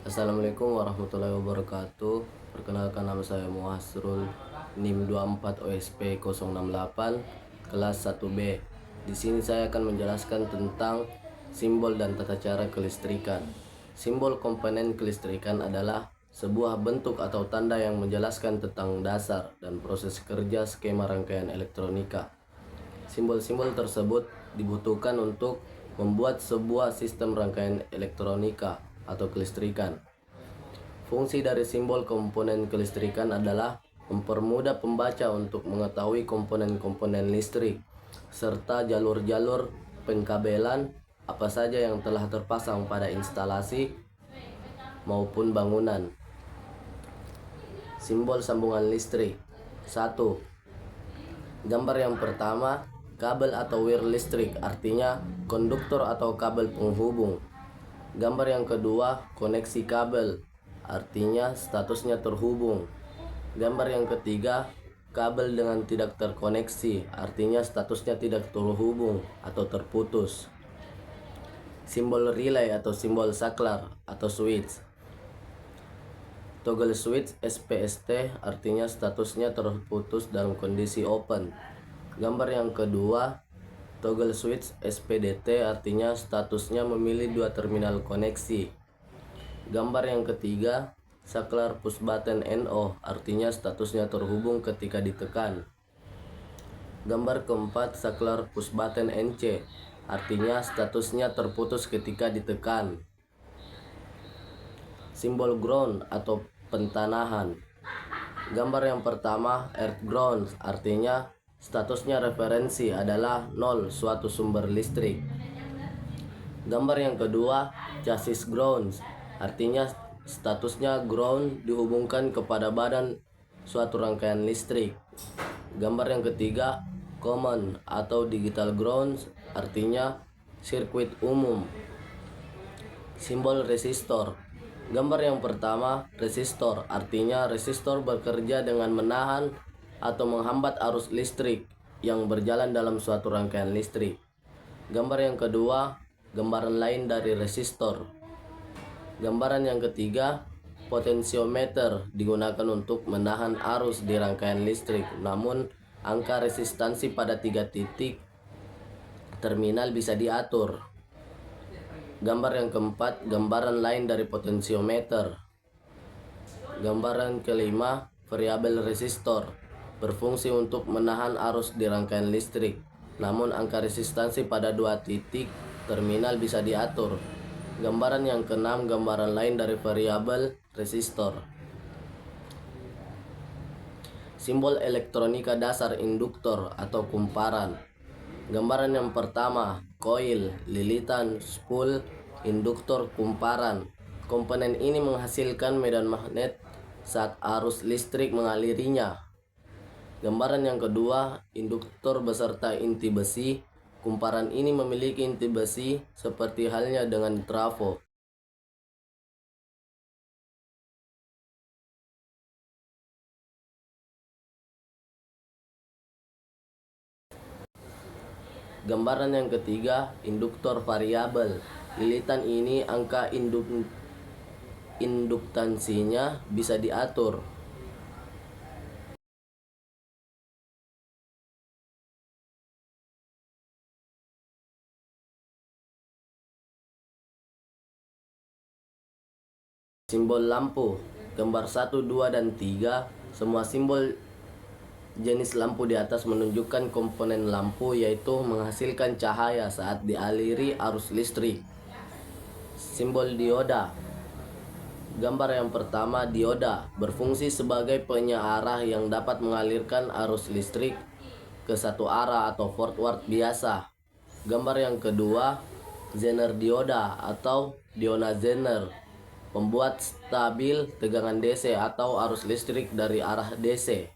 Assalamualaikum warahmatullahi wabarakatuh. Perkenalkan, nama saya Muhasrul, NIM 24 OSP 068 kelas 1B. Di sini saya akan menjelaskan tentang simbol dan tata cara kelistrikan. Simbol komponen kelistrikan adalah sebuah bentuk atau tanda yang menjelaskan tentang dasar dan proses kerja skema rangkaian elektronika. Simbol-simbol tersebut dibutuhkan untuk membuat sebuah sistem rangkaian elektronika atau kelistrikan. Fungsi dari simbol komponen kelistrikan adalah mempermudah pembaca untuk mengetahui komponen-komponen listrik serta jalur-jalur pengkabelan apa saja yang telah terpasang pada instalasi maupun bangunan. Simbol sambungan listrik. 1. Gambar yang pertama, kabel atau wire listrik, artinya konduktor atau kabel penghubung. Gambar yang kedua, koneksi kabel, artinya statusnya terhubung. Gambar yang ketiga, kabel dengan tidak terkoneksi, artinya statusnya tidak terhubung atau terputus. Simbol relay atau simbol saklar atau switch. Toggle switch SPST, artinya statusnya terputus dalam kondisi open. Gambar yang kedua, toggle switch SPDT, artinya statusnya memilih dua terminal koneksi. Gambar yang ketiga, saklar push button NO, artinya statusnya terhubung ketika ditekan. Gambar keempat, saklar push button NC, artinya statusnya terputus ketika ditekan. Simbol ground atau pentanahan. Gambar yang pertama, earth ground, artinya statusnya referensi adalah 0 suatu sumber listrik. Gambar yang kedua, chassis ground, artinya statusnya ground dihubungkan kepada badan suatu rangkaian listrik. Gambar yang ketiga, common atau digital ground, artinya sirkuit umum. Simbol resistor. Gambar yang pertama, resistor, artinya resistor bekerja dengan menahan atau menghambat arus listrik yang berjalan dalam suatu rangkaian listrik. Gambar yang kedua, gambaran lain dari resistor. Gambaran yang ketiga, potensiometer digunakan untuk menahan arus di rangkaian listrik, namun angka resistansi pada 3 titik terminal bisa diatur. Gambar yang keempat, gambaran lain dari potensiometer. Gambaran kelima, variabel resistor, berfungsi untuk menahan arus di rangkaian listrik, namun angka resistansi pada 2 titik terminal bisa diatur. Gambaran yang keenam, gambaran lain dari variabel resistor. Simbol elektronika dasar induktor atau kumparan. Gambaran yang pertama, koil, lilitan, spool, induktor, kumparan. Komponen ini menghasilkan medan magnet saat arus listrik mengalirinya. Gambaran yang kedua, induktor beserta inti besi. Kumparan ini memiliki inti besi seperti halnya dengan trafo. Gambaran yang ketiga, induktor variabel. Lilitan ini angka induktansinya bisa diatur. Simbol lampu. Gambar 1, 2, dan 3. Semua simbol jenis lampu di atas menunjukkan komponen lampu, yaitu menghasilkan cahaya saat dialiri arus listrik. Simbol dioda. Gambar yang pertama, dioda berfungsi sebagai penyearah yang dapat mengalirkan arus listrik ke satu arah atau forward biasa. Gambar yang kedua, zener dioda atau diona zener, pembuat stabil tegangan DC atau arus listrik dari arah DC.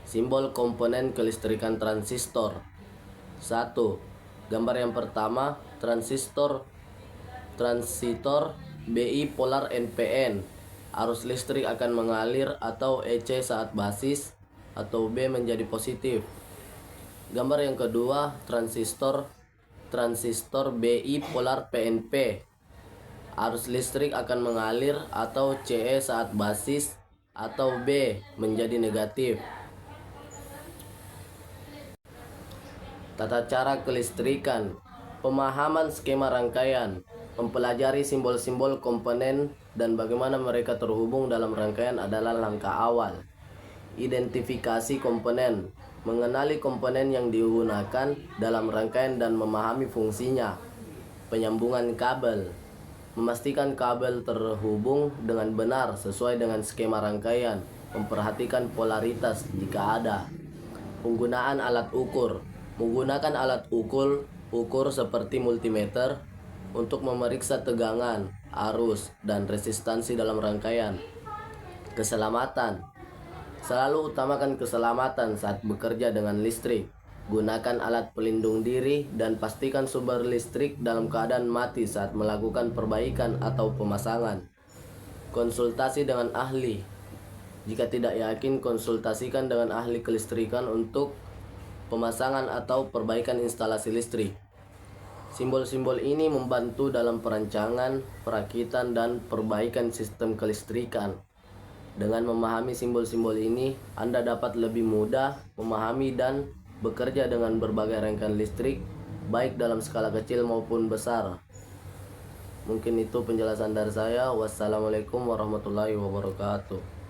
Simbol komponen kelistrikan transistor. 1. Gambar yang pertama, transistor bipolar NPN. Arus listrik akan mengalir atau EC saat basis atau B menjadi positif. Gambar yang kedua, transistor bipolar PNP. Arus listrik akan mengalir atau CE saat basis atau B menjadi negatif. Tata cara kelistrikan, pemahaman skema rangkaian, mempelajari simbol-simbol komponen dan bagaimana mereka terhubung dalam rangkaian adalah langkah awal. Identifikasi komponen, mengenali komponen yang digunakan dalam rangkaian dan memahami fungsinya. Penyambungan kabel, memastikan kabel terhubung dengan benar sesuai dengan skema rangkaian, memperhatikan polaritas jika ada. Penggunaan alat ukur, menggunakan alat ukur seperti multimeter untuk memeriksa tegangan, arus, dan resistansi dalam rangkaian. Keselamatan, selalu utamakan keselamatan saat bekerja dengan listrik. Gunakan alat pelindung diri dan pastikan sumber listrik dalam keadaan mati saat melakukan perbaikan atau pemasangan. Konsultasi dengan ahli. Jika tidak yakin, konsultasikan dengan ahli kelistrikan untuk pemasangan atau perbaikan instalasi listrik. Simbol-simbol ini membantu dalam perancangan, perakitan, dan perbaikan sistem kelistrikan. Dengan memahami simbol-simbol ini, Anda dapat lebih mudah memahami dan bekerja dengan berbagai rangkaian listrik, baik dalam skala kecil maupun besar. Mungkin itu penjelasan dari saya. Wassalamualaikum warahmatullahi wabarakatuh.